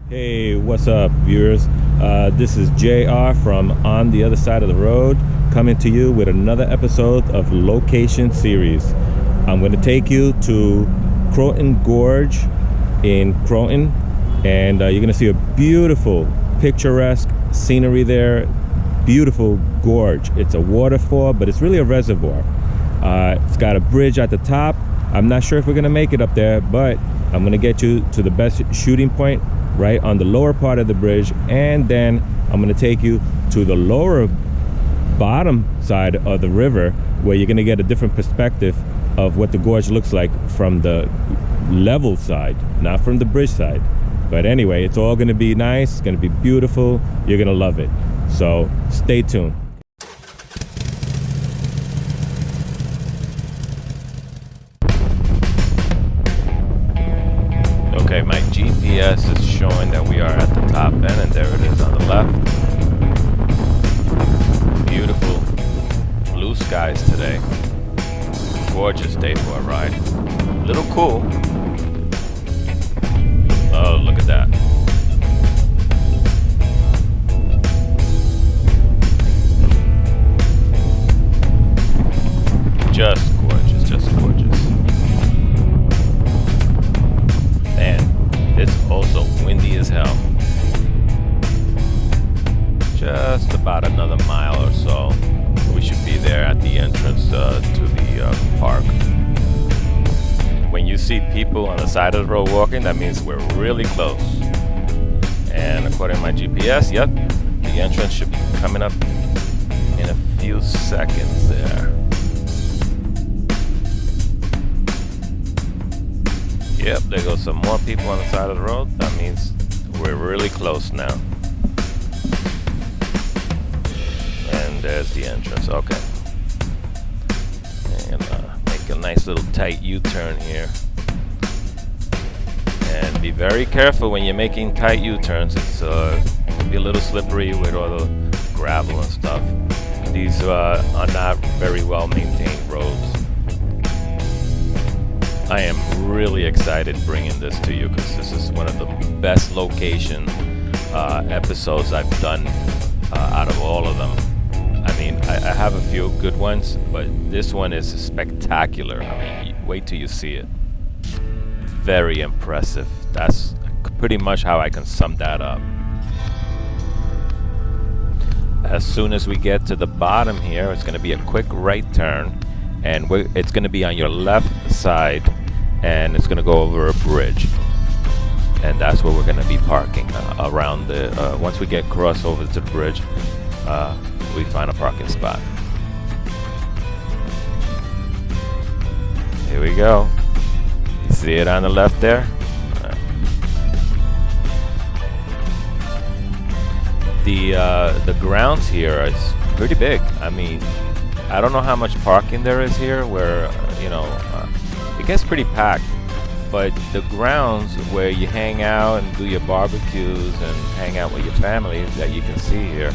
Hey, what's up, viewers? This is JR from On the Other Side of the Road, coming to you with another episode of Location Series. I'm going to take you to Croton Gorge in Croton, and you're going to see a beautiful, picturesque scenery there. Beautiful gorge. It's a waterfall, but it's really a reservoir. It's got a bridge at the top. I'm not sure if we're going to make it up there, but I'm going to get you to the best shooting point right on the lower part of the bridge, and then I'm going to take you to the lower bottom side of the river, where you're going to get a different perspective of what the gorge looks like from the level side, not from the bridge side. But anyway, it's all going to be nice. It's going to be beautiful. You're going to love it. So stay tuned. Okay, my GPS is showing that we are at the top end, and there it is on the left. Beautiful blue skies today. Gorgeous day for a ride. A little cool. Oh, look at that. Just gorgeous, just gorgeous. It's also windy as hell. Just about another mile or so. We should be there at the entrance to the park. When you see people on the side of the road walking, that means we're really close. And according to my GPS, yep, the entrance should be coming up in a few seconds there. Yep, there goes some more people on the side of the road. That means we're really close now. And there's the entrance. Okay. And make a nice little tight U-turn here. And be very careful when you're making tight U-turns. It's can be a little slippery with all the gravel and stuff. These are not very well maintained roads. I am really excited bringing this to you because this is one of the best location episodes I've done out of all of them. I mean, I have a few good ones, but this one is spectacular. I mean, wait till you see it. Very impressive. That's pretty much how I can sum that up. As soon as we get to the bottom here, it's going to be a quick right turn, and it's going to be on your left side, and it's going to go over a bridge, and that's where we're going to be parking around the once we get across over to the bridge, we find a parking spot. Here we go. You see it on the left there? The grounds here is pretty big. I mean, I don't know how much parking there is here, where it gets pretty packed, but the grounds where you hang out and do your barbecues and hang out with your family that you can see here,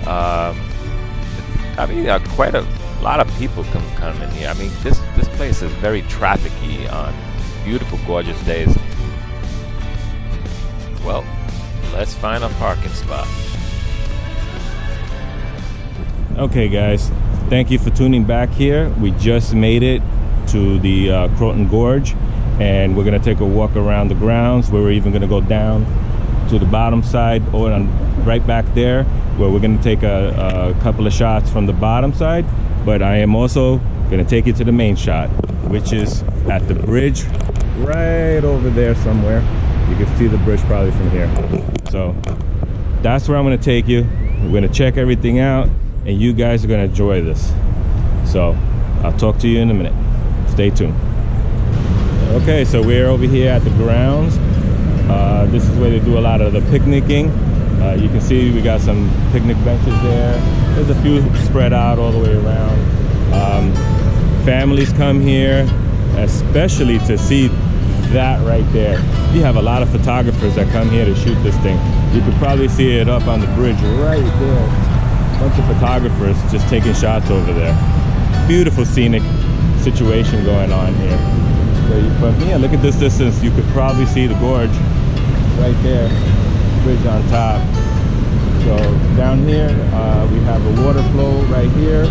I mean, quite a lot of people can come in here. I mean, this place is very trafficy on beautiful, gorgeous days. Well, let's find a parking spot. Okay, guys, thank you for tuning back here. We just made it to the Croton Gorge, and we're going to take a walk around the grounds, where we're even going to go down to the bottom side, or right back there, where we're going to take a couple of shots from the bottom side. But I am also going to take you to the main shot, which is at the bridge right over there somewhere. You can see the bridge probably from here. So that's where I'm going to take you. We're going to check everything out, and you guys are going to enjoy this. So I'll talk to you in a minute. Stay tuned. Okay, so we're over here at the grounds. This is where they do a lot of the picnicking. You can see we got some picnic benches there. There's a few spread out all the way around. Families come here, especially to see that right there. You have a lot of photographers that come here to shoot this thing. You could probably see it up on the bridge right there. A bunch of photographers just taking shots over there. Beautiful scenic situation going on here. So from here, look at this distance, you could probably see the gorge right there, bridge on top. So down here we have a water flow right here.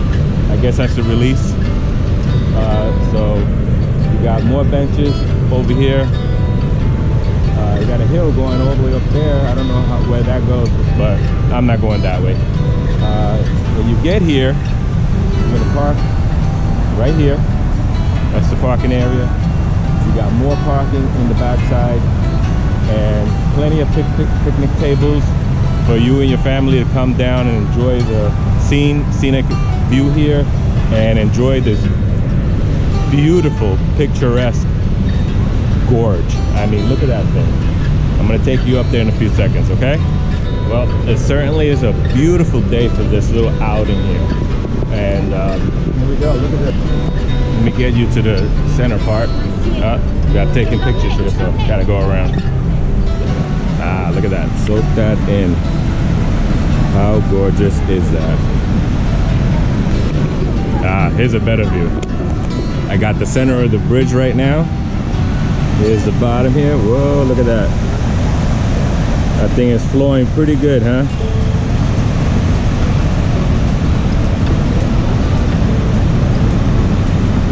I guess that's the release. So you got more benches over here. You got a hill going all the way up there. I don't know where that goes, but I'm not going that way. When you get here, you're gonna park right here. That's the parking area. You got more parking in the backside and plenty of picnic tables for you and your family to come down and enjoy the scenic view here and enjoy this beautiful, picturesque gorge. I mean, look at that thing. I'm gonna take you up there in a few seconds, okay? Well, it certainly is a beautiful day for this little outing here. And here we go, look at this. Let me get you to the center part. We got taking pictures here, so gotta go around. Look at that, soak that in. How gorgeous is that? Here's a better view. I got the center of the bridge right now. Here's the bottom here. Whoa, look at that. That thing is flowing pretty good, huh?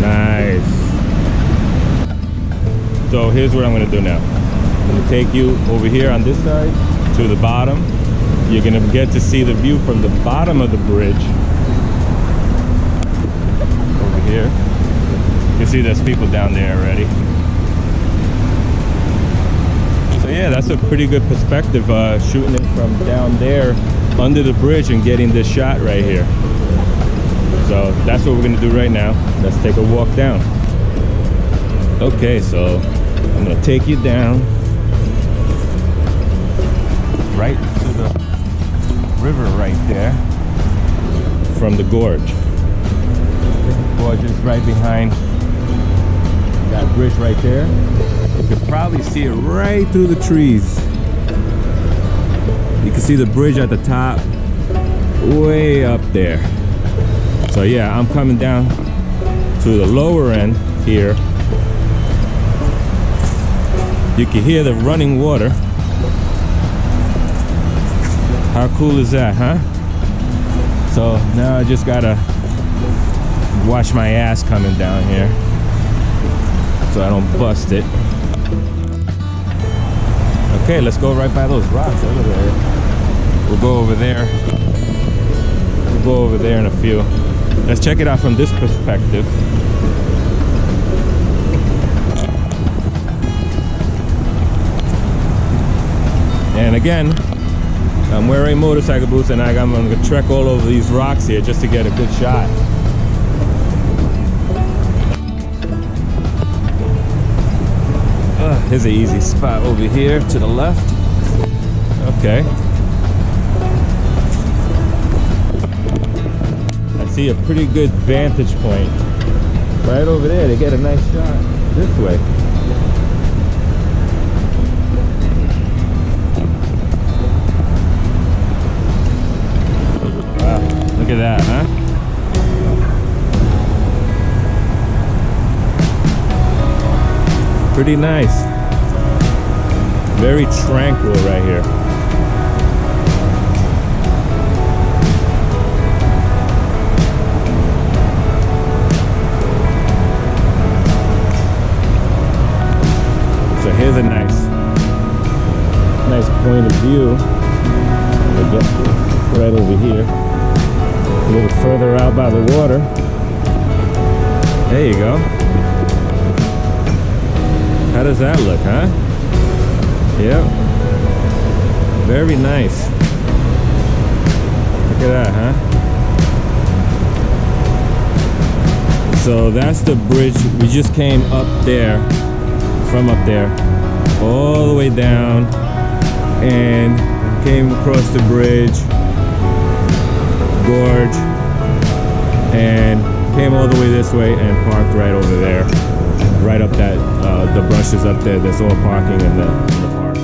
Nice. So here's what I'm gonna do now. I'm gonna take you over here on this side to the bottom. You're gonna get to see the view from the bottom of the bridge. Over here. You can see there's people down there already. So yeah, that's a pretty good perspective, shooting it from down there under the bridge and getting this shot right here. So that's what we're gonna do right now. Let's take a walk down. Okay, so I'm gonna take you down right to the river right there from the gorge. The gorge is right behind that bridge right there. You can probably see it right through the trees. You can see the bridge at the top, way up there. So yeah, I'm coming down to the lower end here. You can hear the running water. How cool is that, huh? So now I just gotta watch my ass coming down here so I don't bust it. Okay, let's go right by those rocks over there. We'll go over there. We'll go over there in a few. Let's check it out from this perspective. And again, I'm wearing motorcycle boots and I'm gonna trek all over these rocks here just to get a good shot. Here's an easy spot over here to the left. Okay. I see a pretty good vantage point right over there to get a nice shot this way. Wow, look at that, huh? Pretty nice. Very tranquil right here. So here's a nice point of view. I guess right over here. A little further out by the water. There you go. How does that look, huh? Yep. Very nice. Look at that, huh? So that's the bridge. We just came up there, from up there, all the way down, and came across the bridge, gorge, and came all the way this way and parked right over there. Right up that, the brushes up there, there's all parking in the park.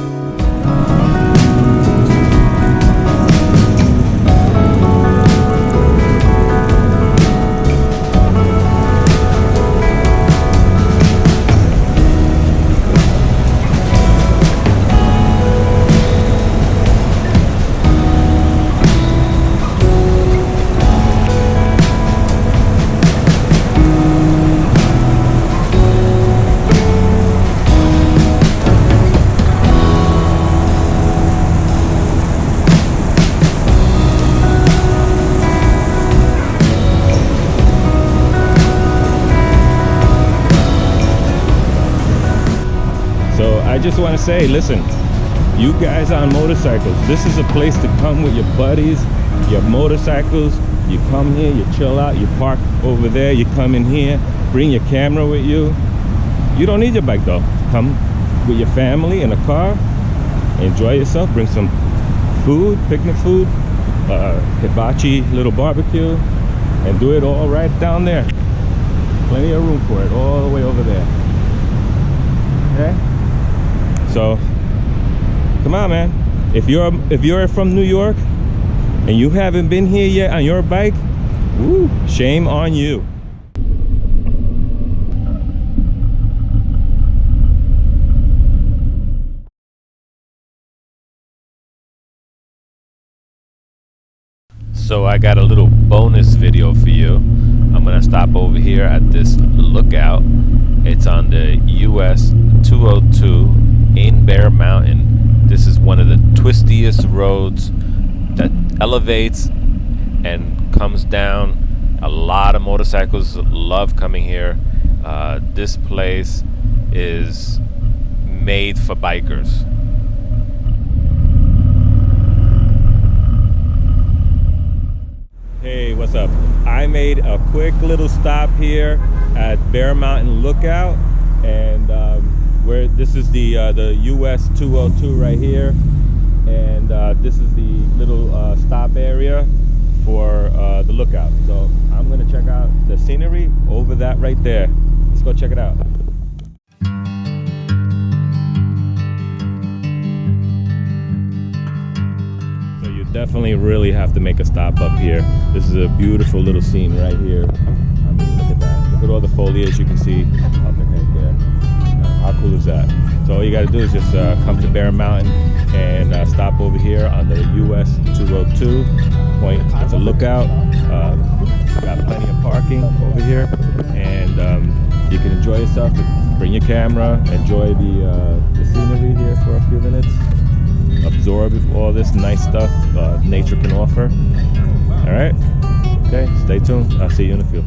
I just want to say, listen, you guys on motorcycles, this is a place to come with your buddies, your motorcycles. You come here, you chill out, you park over there, you come in here, bring your camera with you. You don't need your bike though. Come with your family in a car, enjoy yourself, bring some food, picnic food, hibachi little barbecue, and do it all right down there. Plenty of room for it, all the way over there. Okay? So, come on, man. If you're from New York and you haven't been here yet on your bike, woo, shame on you. So I got a little bonus video for you. I'm gonna stop over here at this lookout. It's on the US 202 in Bear Mountain. This is one of the twistiest roads that elevates and comes down. A lot of motorcycles love coming here. This place is made for bikers. Hey, what's up? I made a quick little stop here at Bear Mountain Lookout, and this is the US 202 right here, and this is the little stop area for the lookout. So I'm gonna check out the scenery over that right there. Let's go check it out. Definitely really have to make a stop up here. This is a beautiful little scene right here. I mean, look at that. Look at all the foliage you can see up ahead there. How cool is that? So all you got to do is just come to Bear Mountain and stop over here on the US 202 point. It's a lookout. Got plenty of parking over here, and you can enjoy yourself. Bring your camera, enjoy the scenery here for a few minutes. Absorb all this nice stuff nature can offer. All right, okay, stay tuned. I'll see you in the field.